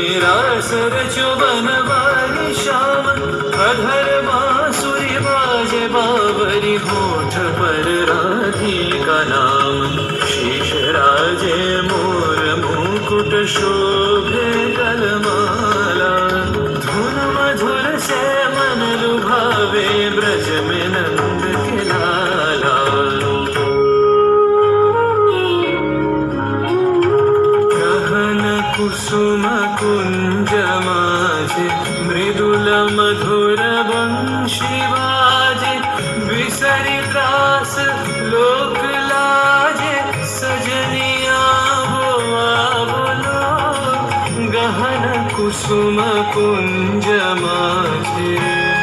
निरासर चुबन वाली श्याम अधर बांसुरी बाजे बावरी होठ पर राधिका नाम शीश राजे मोर मुकुट शोभे गलमाला धुन मधुर से मन लुभावे ब्रज में नंद के लाला कुसुम कुंज माझे मृदुल मधुर वंशी वाजे विसरी त्रास लोक लाजे सजनिया बोलो गहन कुसुम कुंज माझे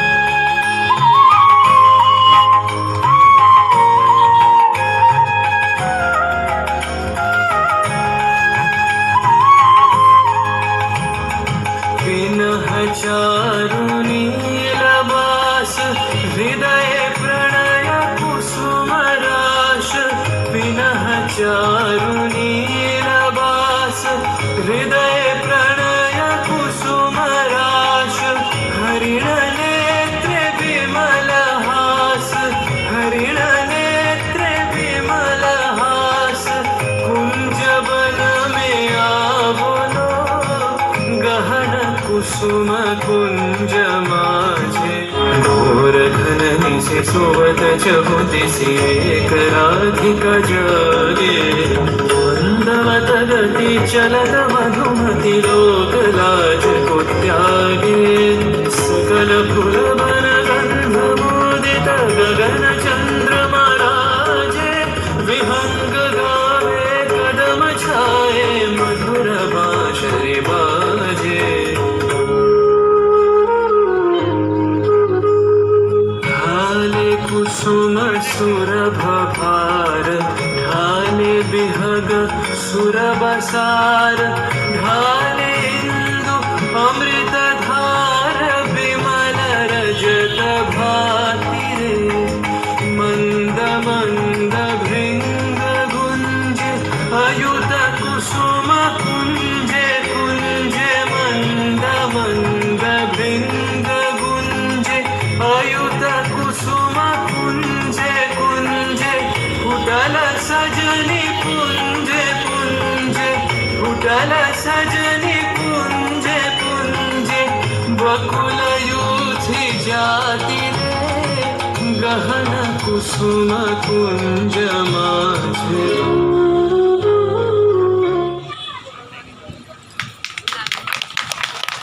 चारु नीलवास हृदय प्रणय कुसुम राश विनः चारु नीलवास हृदय प्रणय कुसुम राश हरिण नेत्र विमल हास हरिण नेत्र विमल हास कुंज वन में आवलो गहन कुसुम कुंज माझे घोर घन से सोवत चहुदिसी एक राधिका जागे मंदवत गति चलत मधुमति लोक लाज को त्यागे सकल फुल वन गंध मोदित गगन चंद्रमा राजे विहंग गावे कदम छाए मधुर बांसुरी बाजे कुसुम सुरभ भार ढाले बिहग सुरबसार ढाले इंदु अमृत धार विमल रजत भाति रे मंद मंद भृंग गुंज अयुत कुसुम कुंजे कुंजे मंद मंद भृंग गुंजे अयुत कुसुम कुंजे कुंजे फुटल सजनी कुंजे कुंजे फुटल सजनी कुंजे कुंजे बकुल यूथी जाति रे गहन कुसुम कुंज माझे